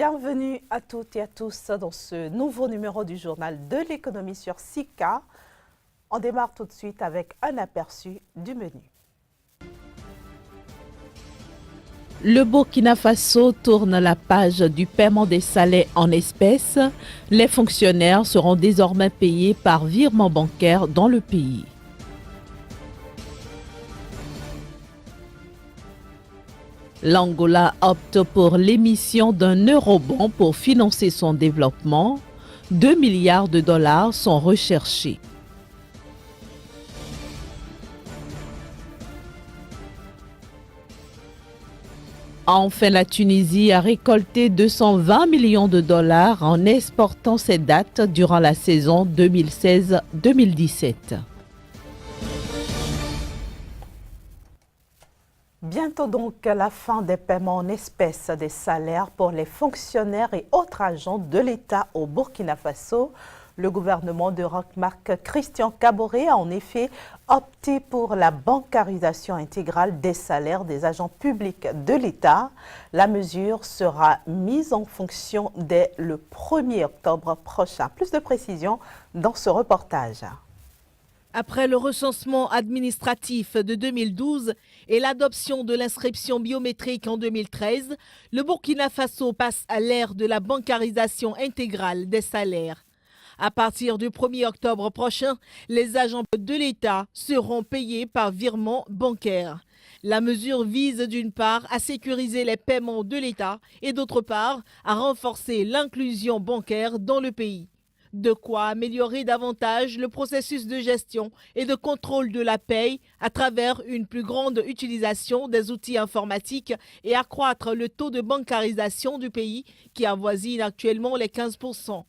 Bienvenue à toutes et à tous dans ce nouveau numéro du journal de l'économie sur SICA. On démarre tout de suite avec un aperçu du menu. Le Burkina Faso tourne la page du paiement des salaires en espèces. Les fonctionnaires seront désormais payés par virement bancaire dans le pays. L'Angola opte pour l'émission d'un eurobond pour financer son développement. 2 milliards de dollars sont recherchés. Enfin, la Tunisie a récolté 220 millions de dollars en exportant ses dattes durant la saison 2016-2017. Bientôt donc la fin des paiements en espèces des salaires pour les fonctionnaires et autres agents de l'État au Burkina Faso. Le gouvernement de Roch-Marc Christian Kaboré a en effet opté pour la bancarisation intégrale des salaires des agents publics de l'État. La mesure sera mise en fonction dès le 1er octobre prochain. Plus de précisions dans ce reportage. Après le recensement administratif de 2012 et l'adoption de l'inscription biométrique en 2013, le Burkina Faso passe à l'ère de la bancarisation intégrale des salaires. À partir du 1er octobre prochain, les agents de l'État seront payés par virement bancaire. La mesure vise d'une part à sécuriser les paiements de l'État et d'autre part à renforcer l'inclusion bancaire dans le pays. De quoi améliorer davantage le processus de gestion et de contrôle de la paie à travers une plus grande utilisation des outils informatiques et accroître le taux de bancarisation du pays qui avoisine actuellement les 15%.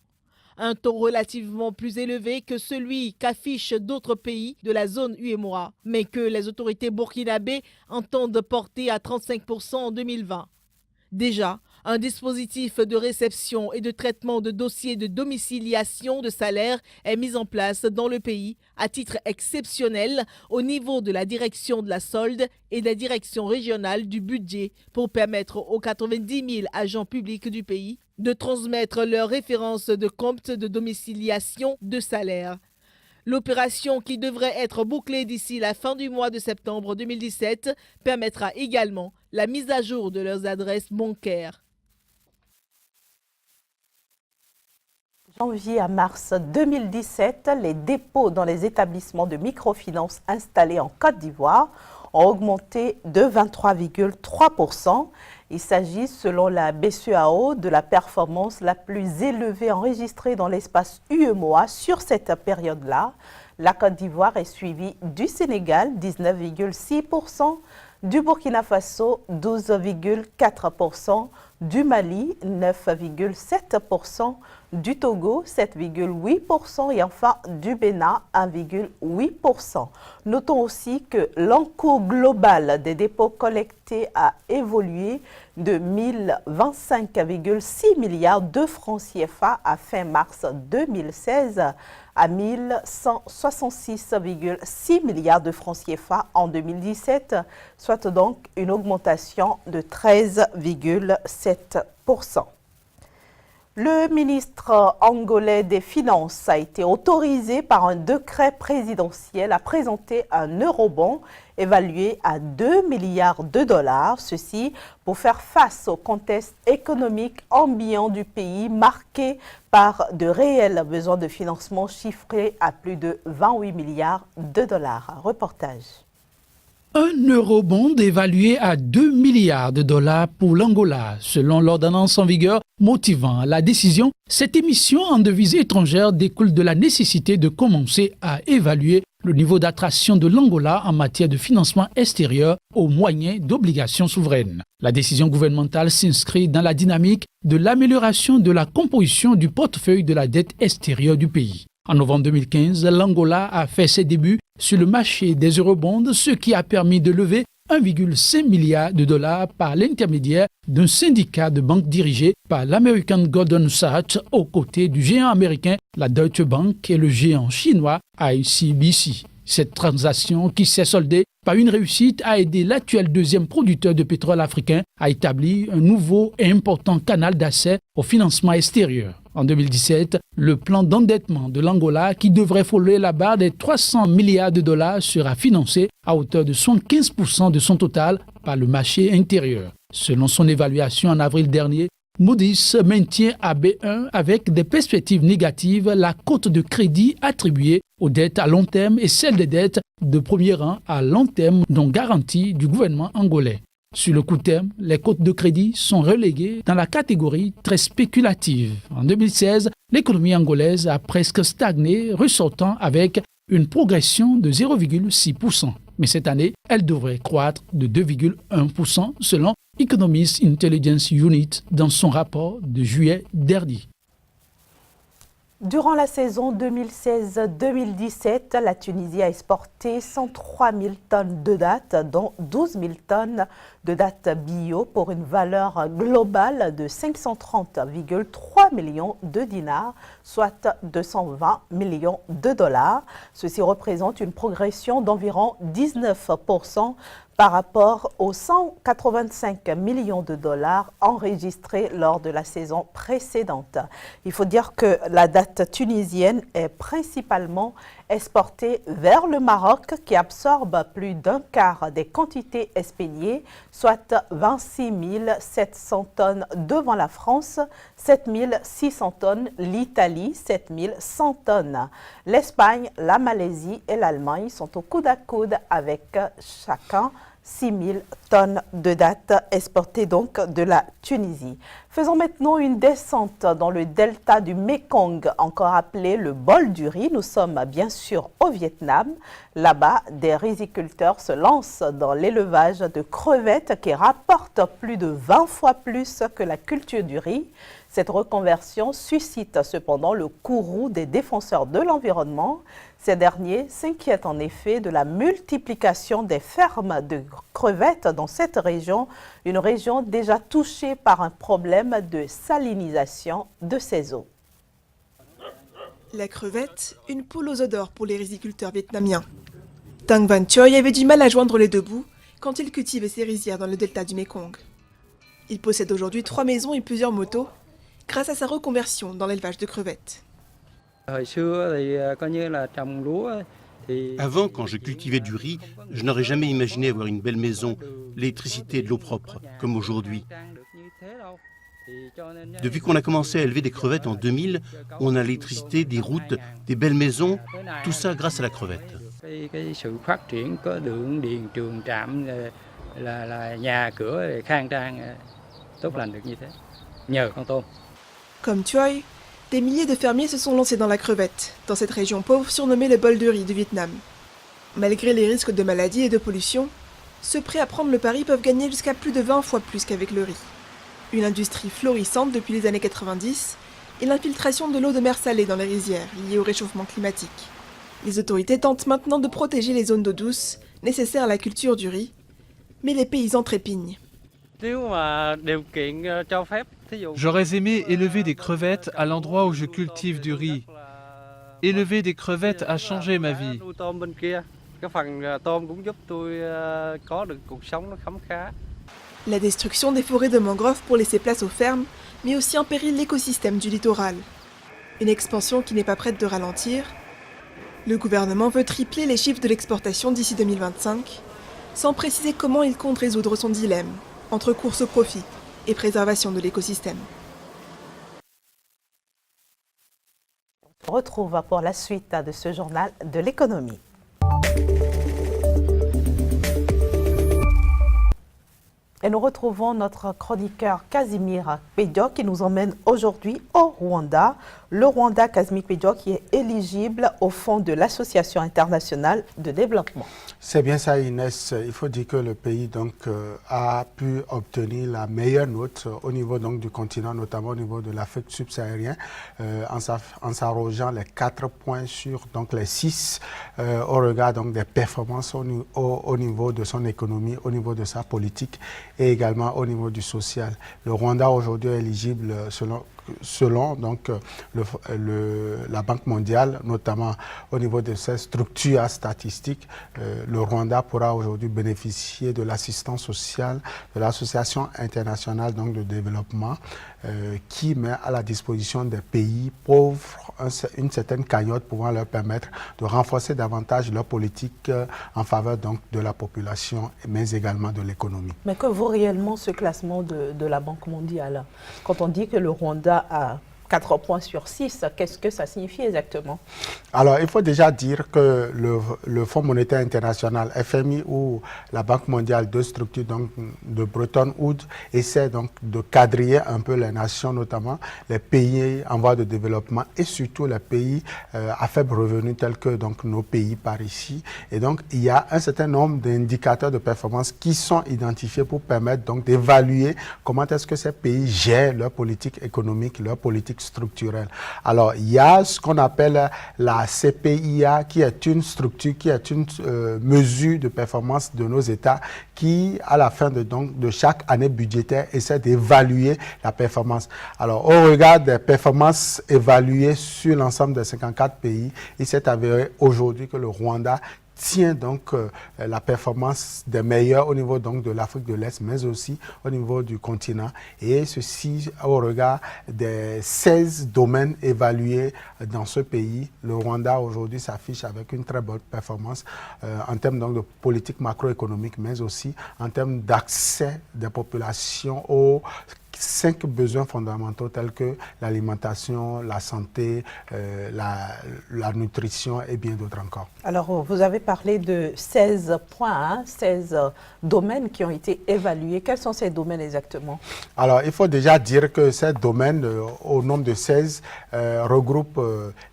Un taux relativement plus élevé que celui qu'affichent d'autres pays de la zone UEMOA, mais que les autorités burkinabées entendent porter à 35% en 2020. Déjà, un dispositif de réception et de traitement de dossiers de domiciliation de salaire est mis en place dans le pays à titre exceptionnel au niveau de la direction de la solde et des directions régionales du budget pour permettre aux 90 000 agents publics du pays de transmettre leurs références de compte de domiciliation de salaire. L'opération, qui devrait être bouclée d'ici la fin du mois de septembre 2017, permettra également la mise à jour de leurs adresses bancaires. Janvier à mars 2017, les dépôts dans les établissements de microfinance installés en Côte d'Ivoire ont augmenté de 23,3%. Il s'agit, selon la BCEAO, de la performance la plus élevée enregistrée dans l'espace UEMOA sur cette période-là. La Côte d'Ivoire est suivie du Sénégal, 19,6%, du Burkina Faso, 12,4%, du Mali, 9,7%, du Togo, 7,8% et enfin du Bénin, 1,8%. Notons aussi que l'encours global des dépôts collectés a évolué de 1025,6 milliards de francs CFA à fin mars 2016 à 1166,6 milliards de francs CFA en 2017, soit donc une augmentation de 13,7%. Le ministre angolais des Finances a été autorisé par un décret présidentiel à présenter un eurobond évalué à 2 milliards de dollars, ceci pour faire face au contexte économique ambiant du pays marqué par de réels besoins de financement chiffrés à plus de 28 milliards de dollars. Reportage. Un eurobond évalué à 2 milliards de dollars pour l'Angola, selon l'ordonnance en vigueur motivant la décision. Cette émission en devises étrangères découle de la nécessité de commencer à évaluer le niveau d'attraction de l'Angola en matière de financement extérieur au moyen d'obligations souveraines. La décision gouvernementale s'inscrit dans la dynamique de l'amélioration de la composition du portefeuille de la dette extérieure du pays. En novembre 2015, l'Angola a fait ses débuts sur le marché des eurobonds, ce qui a permis de lever 1,5 milliard de dollars par l'intermédiaire d'un syndicat de banques dirigé par l'American Goldman Sachs aux côtés du géant américain, la Deutsche Bank, et le géant chinois ICBC. Cette transaction, qui s'est soldée par une réussite, a aidé l'actuel deuxième producteur de pétrole africain à établir un nouveau et important canal d'accès au financement extérieur. En 2017, le plan d'endettement de l'Angola, qui devrait frôler la barre des 300 milliards de dollars, sera financé à hauteur de 75% de son total par le marché intérieur. Selon son évaluation en avril dernier, Moody's maintient à B1 avec des perspectives négatives la cote de crédit attribuée aux dettes à long terme et celle des dettes de premier rang à long terme non garanties du gouvernement angolais. Sur le court terme, les cotes de crédit sont reléguées dans la catégorie très spéculative. En 2016, l'économie angolaise a presque stagné, ressortant avec une progression de 0,6%. Mais cette année, elle devrait croître de 2,1% selon Economist Intelligence Unit dans son rapport de juillet dernier. Durant la saison 2016-2017, la Tunisie a exporté 103 000 tonnes de dattes, dont 12 000 tonnes de dattes bio pour une valeur globale de 530,3 millions de dinars, soit 220 millions de dollars. Ceci représente une progression d'environ 19% par rapport aux 185 millions de dollars enregistrés lors de la saison précédente. Il faut dire que la date tunisienne est principalement exportée vers le Maroc, qui absorbe plus d'un quart des quantités expédiées, soit 26 700 tonnes devant la France, 7 600 tonnes, l'Italie, 7 100 tonnes. L'Espagne, la Malaisie et l'Allemagne sont au coude à coude avec chacun 6 000 tonnes de dattes exportées donc de la Tunisie. Faisons maintenant une descente dans le delta du Mekong, encore appelé le bol du riz. Nous sommes bien sûr au Vietnam. Là-bas, des riziculteurs se lancent dans l'élevage de crevettes qui rapportent plus de 20 fois plus que la culture du riz. Cette reconversion suscite cependant le courroux des défenseurs de l'environnement. Ces derniers s'inquiètent en effet de la multiplication des fermes de crevettes dans cette région, une région déjà touchée par un problème de salinisation de ses eaux. La crevette, une poule aux œufs d'or pour les riziculteurs vietnamiens. Tang Van Choi avait du mal à joindre les deux bouts quand il cultivait ses rizières dans le delta du Mekong. Il possède aujourd'hui 3 maisons et plusieurs motos, grâce à sa reconversion dans l'élevage de crevettes. Avant, quand je cultivais du riz, je n'aurais jamais imaginé avoir une belle maison, l'électricité et de l'eau propre, comme aujourd'hui. Depuis qu'on a commencé à élever des crevettes en 2000, on a l'électricité, des routes, des belles maisons, tout ça grâce à la crevette. Comme Choi, des milliers de fermiers se sont lancés dans la crevette, dans cette région pauvre surnommée le bol de riz du Vietnam. Malgré les risques de maladies et de pollution, ceux prêts à prendre le pari peuvent gagner jusqu'à plus de 20 fois plus qu'avec le riz. Une industrie florissante depuis les années 90 et l'infiltration de l'eau de mer salée dans les rizières liée au réchauffement climatique. Les autorités tentent maintenant de protéger les zones d'eau douce nécessaires à la culture du riz, mais les paysans trépignent. J'aurais aimé élever des crevettes à l'endroit où je cultive du riz. Élever des crevettes a changé ma vie. La destruction des forêts de mangroves pour laisser place aux fermes met aussi en péril l'écosystème du littoral. Une expansion qui n'est pas prête de ralentir. Le gouvernement veut tripler les chiffres de l'exportation d'ici 2025, sans préciser comment il compte résoudre son dilemme entre course au profit et préservation de l'écosystème. On retrouve pour la suite de ce journal de l'économie. Et nous retrouvons notre chroniqueur Casimir Pédio qui nous emmène aujourd'hui au Rwanda. Le Rwanda, Casimir Pédio, qui est éligible au fonds de l'Association internationale de développement. C'est bien ça, Inès. Il faut dire que le pays a pu obtenir la meilleure note au niveau du continent, notamment au niveau de l'Afrique subsaharienne, en s'arrogeant les 4 points sur les 6 au regard des performances au niveau de son économie, au niveau de sa politique et également au niveau du social. Le Rwanda aujourd'hui est éligible, selon selon donc, la Banque mondiale, notamment au niveau de ses structures statistiques, le Rwanda pourra aujourd'hui bénéficier de l'assistance sociale de l'Association internationale donc, de développement qui met à la disposition des pays pauvres une certaine cagnotte pouvant leur permettre de renforcer davantage leur politique en faveur donc, de la population, mais également de l'économie. Mais que vaut réellement ce classement de la Banque mondiale? Quand on dit que le Rwanda a 4 points sur 6, qu'est-ce que ça signifie exactement? Alors, il faut déjà dire que le Fonds monétaire international, FMI, ou la Banque mondiale, deux structures donc, de Bretton Woods, essaient donc de quadriller un peu les nations, notamment les pays en voie de développement et surtout les pays à faible revenu tels que donc, nos pays par ici. Et donc, il y a un certain nombre d'indicateurs de performance qui sont identifiés pour permettre donc d'évaluer comment est-ce que ces pays gèrent leur politique économique, leur politique structurelle. Alors, il y a ce qu'on appelle la CPIA, qui est une structure, qui est une mesure de performance de nos États qui, à la fin de chaque année budgétaire, essaie d'évaluer la performance. Alors, au regard des performances évaluées sur l'ensemble des 54 pays, il s'est avéré aujourd'hui que le Rwanda tient donc la performance des meilleurs au niveau donc de l'Afrique de l'Est, mais aussi au niveau du continent. Et ceci au regard des 16 domaines évalués dans ce pays. Le Rwanda aujourd'hui s'affiche avec une très bonne performance en termes donc de politique macroéconomique, mais aussi en termes d'accès des populations aux 5 besoins fondamentaux tels que l'alimentation, la santé, la nutrition et bien d'autres encore. Alors, vous avez parlé de 16 points, 16 domaines qui ont été évalués. Quels sont ces domaines exactement? Alors, il faut déjà dire que ces domaines, au nombre de 16, regroupent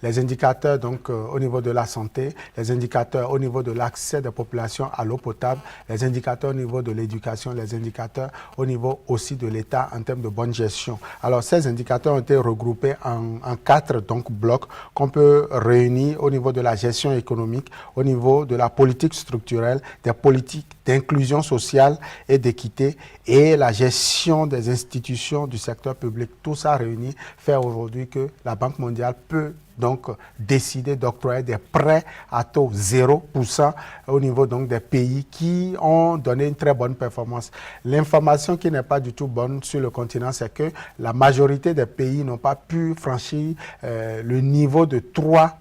les indicateurs donc, au niveau de la santé, les indicateurs au niveau de l'accès des populations à l'eau potable, les indicateurs au niveau de l'éducation, les indicateurs au niveau aussi de l'État en termes de bonne gestion. Alors, ces indicateurs ont été regroupés en 4 donc, blocs qu'on peut réunir au niveau de la gestion économique, au niveau de la politique structurelle, des politiques d'inclusion sociale et d'équité et la gestion des institutions du secteur public. Tout ça réuni fait aujourd'hui que la Banque mondiale peut donc décider d'octroyer des prêts à taux 0% au niveau donc des pays qui ont donné une très bonne performance. L'information qui n'est pas du tout bonne sur le continent, c'est que la majorité des pays n'ont pas pu franchir le niveau de 3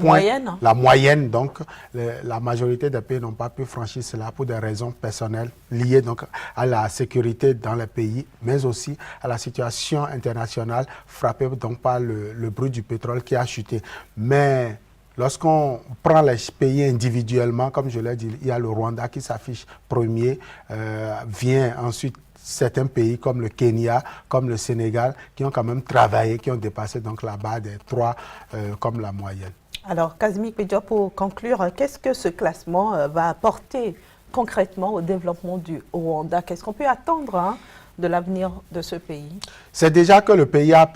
points. La moyenne, donc, la majorité des pays n'ont pas pu franchir cela pour des raisons personnelles liées donc à la sécurité dans les pays, mais aussi à la situation internationale frappée donc par le prix du pétrole qui a chuté. Mais lorsqu'on prend les pays individuellement, comme je l'ai dit, il y a le Rwanda qui s'affiche premier, vient ensuite certains pays comme le Kenya, comme le Sénégal, qui ont quand même travaillé, qui ont dépassé donc la barre des 3 comme la moyenne. Alors, Kazmi Pédia, pour conclure, qu'est-ce que ce classement va apporter concrètement au développement du Rwanda? Qu'est-ce qu'on peut attendre de l'avenir de ce pays? C'est déjà que le pays a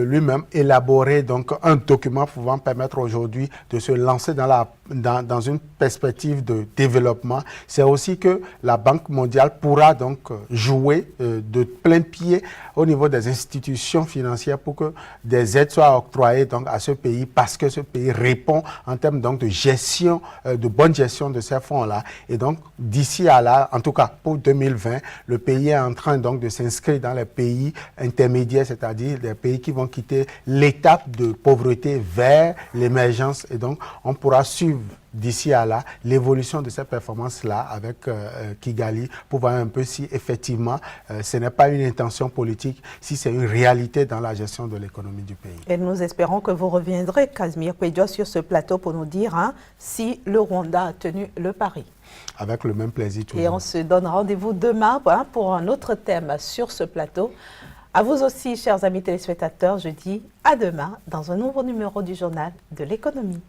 lui-même élaboré donc, un document pouvant permettre aujourd'hui de se lancer dans une perspective de développement. C'est aussi que la Banque mondiale pourra donc jouer de plein pied au niveau des institutions financières pour que des aides soient octroyées donc, à ce pays parce que ce pays répond en termes donc, de gestion, de bonne gestion de ces fonds-là. Et donc, d'ici à là, en tout cas pour 2020, le pays est en train donc de s'inscrire dans les pays intermédiaires, c'est-à-dire les pays qui vont quitter l'étape de pauvreté vers l'émergence. Et donc, on pourra suivre d'ici à là l'évolution de ces performances-là avec Kigali pour voir un peu si effectivement ce n'est pas une intention politique, si c'est une réalité dans la gestion de l'économie du pays. Et nous espérons que vous reviendrez, Casimir Pédia, sur ce plateau pour nous dire si le Rwanda a tenu le pari. Avec le même plaisir toujours. Et on se donne rendez-vous demain pour un autre thème sur ce plateau. À vous aussi, chers amis téléspectateurs, je dis à demain dans un nouveau numéro du Journal de l'économie.